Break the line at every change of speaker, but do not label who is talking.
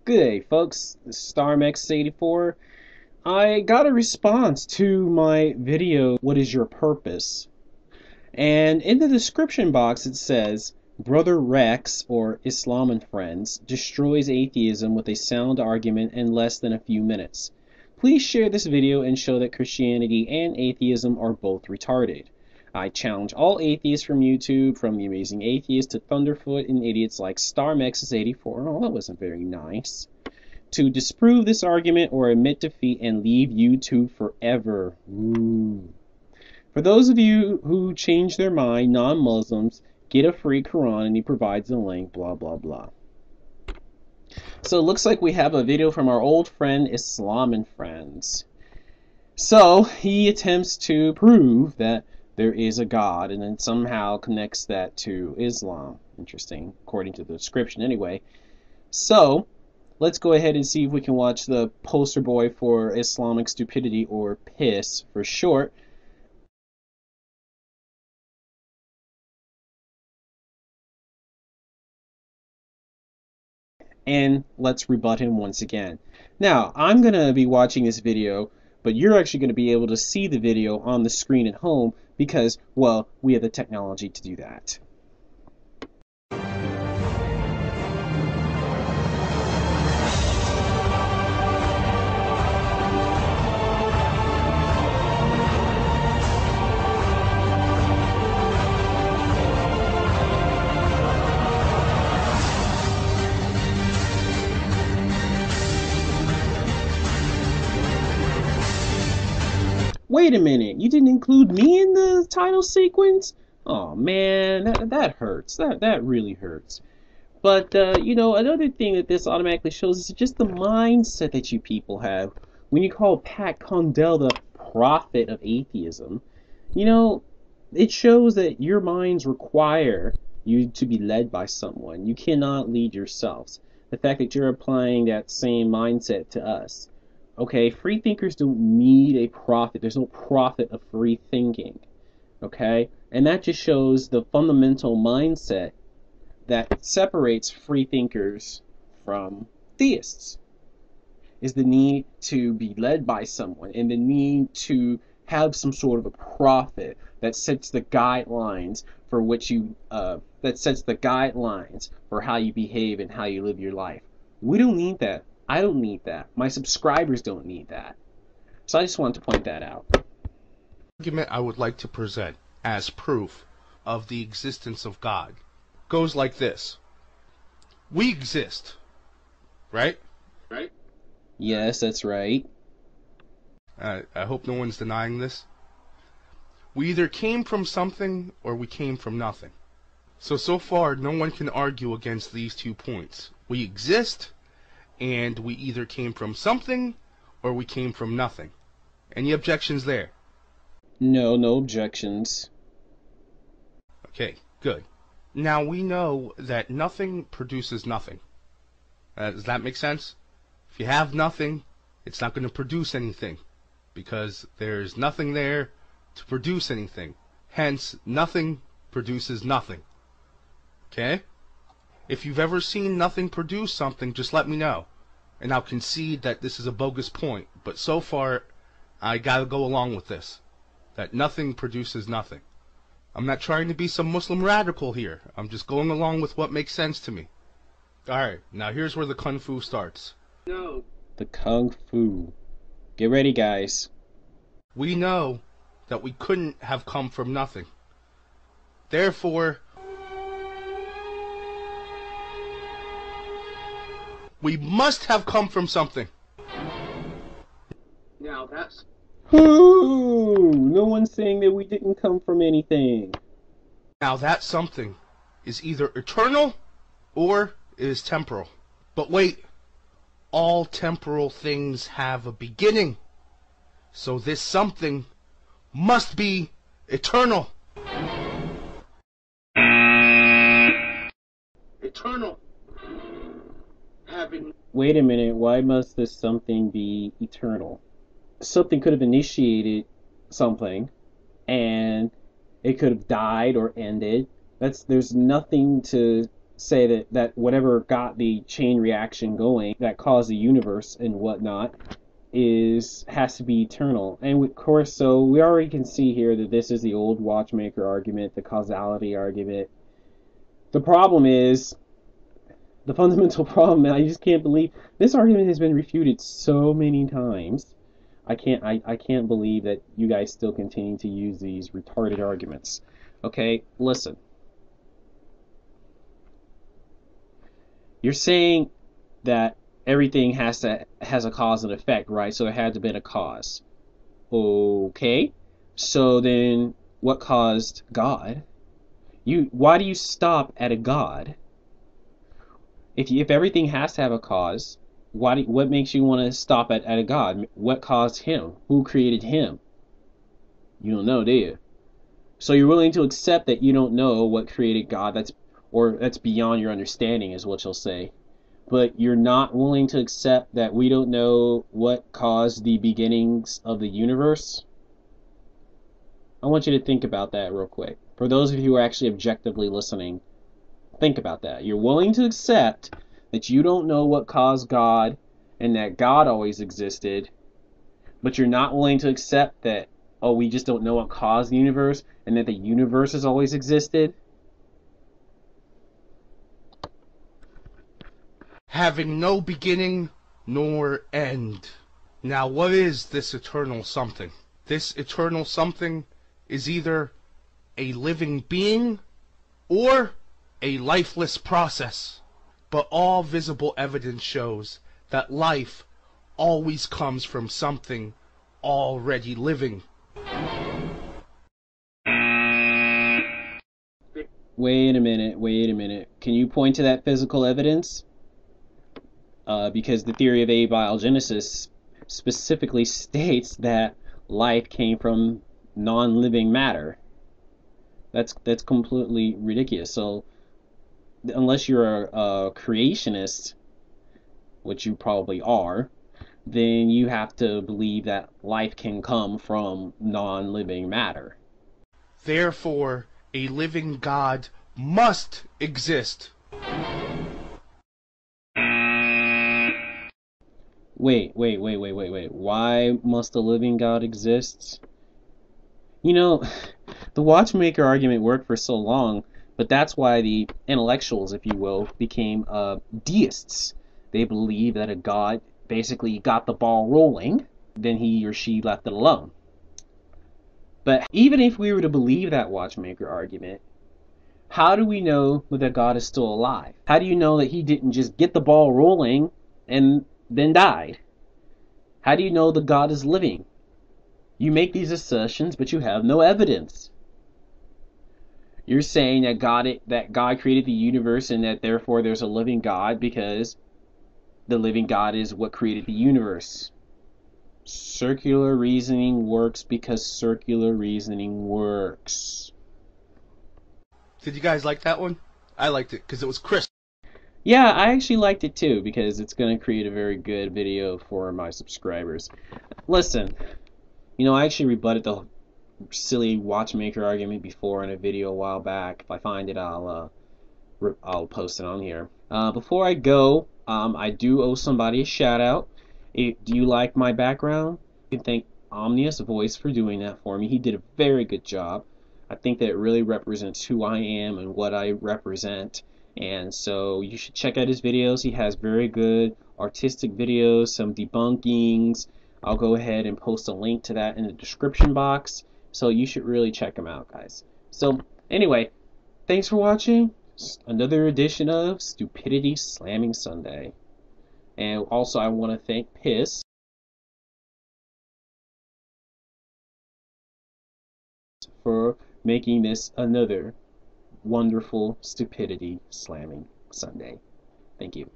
Good day, folks. This is StarMexus84. I got a response to my video, What is Your Purpose? And in the description box it says, Brother Rex, or Islam and Friends, destroys atheism with a sound argument in less than a few minutes. Please share this video and show that Christianity and atheism are both retarded. I challenge all atheists from YouTube, from The Amazing Atheist to Thunderfoot and idiots like StarMexus84, oh that wasn't very nice, to disprove this argument or admit defeat and leave YouTube forever. Ooh. For those of you who change their mind, non-Muslims, get a free Quran and he provides a link, blah blah blah. So it looks like we have a video from our old friend Islam and Friends. So he attempts to prove that there is a God and then somehow connects that to Islam. Interesting, according to the description anyway. So let's go ahead and see if we can watch the poster boy for Islamic stupidity, or PISS for short. And let's rebut him once again. Now, I'm going to be watching this video, but you're actually going to be able to see the video on the screen at home because, well, we have the technology to do that. Wait a minute, you didn't include me in the title sequence? Oh man, that hurts. That really hurts. But, you know, another thing that this automatically shows is just the mindset that you people have. When you call Pat Condell the prophet of atheism, you know, it shows that your minds require you to be led by someone. You cannot lead yourselves. The fact that you're applying that same mindset to us. Okay, free thinkers don't need a prophet. There's no prophet of free thinking. Okay? And that just shows the fundamental mindset that separates free thinkers from theists. Is the need to be led by someone and the need to have some sort of a prophet that sets the guidelines for which you that sets the guidelines for how you behave and how you live your life. We don't need that. I don't need that. My subscribers don't need that. So I just wanted to point that out.
The argument I would like to present as proof of the existence of God goes like this. We exist, right?
Right? Yes, that's right.
I hope no one's denying this. We either came from something or we came from nothing. So far, no one can argue against these 2 points. We exist, and we either came from something or we came from nothing. Any objections there?
No objections.
Okay, good. Now we know that nothing produces nothing. Does that make sense? If you have nothing, it's not going to produce anything because there's nothing there to produce anything. Hence, nothing produces nothing. Okay? If you've ever seen nothing produce something, just let me know. And I'll concede that this is a bogus point. But so far, I gotta go along with this. That nothing produces nothing. I'm not trying to be some Muslim radical here. I'm just going along with what makes sense to me. Alright, now here's where the Kung Fu starts.
No. The Kung Fu. Get ready, guys.
We know that we couldn't have come from nothing. Therefore, we must have come from something.
Now that's... Ooh, no one's saying that we didn't come from anything.
Now that something is either eternal or it is temporal. But wait, all temporal things have a beginning. So this something must be eternal. Eternal.
Wait a minute, why must this something be eternal? Something could have initiated something, and it could have died or ended. There's nothing to say that whatever got the chain reaction going that caused the universe and whatnot has to be eternal. And of course, so we already can see here that this is the old watchmaker argument, the causality argument. The problem is, the fundamental problem, I just can't believe this argument has been refuted so many times. I can't believe that you guys still continue to use these retarded arguments. Okay, listen. You're saying that everything has a cause and effect, right? So there had to have been a cause. Okay. So then what caused God? Why do you stop at a God? If everything has to have a cause, what makes you want to stop at a God? What caused him? Who created him? You don't know, do you? So you're willing to accept that you don't know what created God, that's beyond your understanding, is what you'll say. But you're not willing to accept that we don't know what caused the beginnings of the universe? I want you to think about that real quick. For those of you who are actually objectively listening, think about that. You're willing to accept that you don't know what caused God and that God always existed, but you're not willing to accept that, oh, we just don't know what caused the universe and that the universe has always existed?
Having no beginning nor end. Now, what is this eternal something? This eternal something is either a living being or a lifeless process. But all visible evidence shows that life always comes from something already living.
Wait a minute. Can you point to that physical evidence? Because the theory of abiogenesis specifically states that life came from non-living matter. That's completely ridiculous. So unless you're a creationist, which you probably are, then you have to believe that life can come from non-living matter.
Therefore, a living God must exist.
Wait. Why must a living God exist? You know, the watchmaker argument worked for so long, but that's why the intellectuals, if you will, became deists. They believe that a God basically got the ball rolling, then he or she left it alone. But even if we were to believe that watchmaker argument, how do we know that God is still alive? How do you know that he didn't just get the ball rolling and then died? How do you know that God is living? You make these assertions, but you have no evidence. You're saying that God created the universe and that therefore there's a living God because the living God is what created the universe. Circular reasoning works because circular reasoning works.
Did you guys like that one? I liked it because it was crisp.
Yeah, I actually liked it too because it's going to create a very good video for my subscribers. Listen, I actually rebutted the silly watchmaker argument before in a video a while back. If I find it, I'll post it on here. Before I go, I do owe somebody a shout out. Do you like my background? You can thank Omnius Voice for doing that for me. He did a very good job. I think that it really represents who I am and what I represent. And so you should check out his videos. He has very good artistic videos, some debunkings. I'll go ahead and post a link to that in the description box. So you should really check him out, guys. So anyway, thanks for watching. Another edition of Stupidity Slamming Sunday. And also I want to thank Piss for making this another wonderful Stupidity Slamming Sunday. Thank you.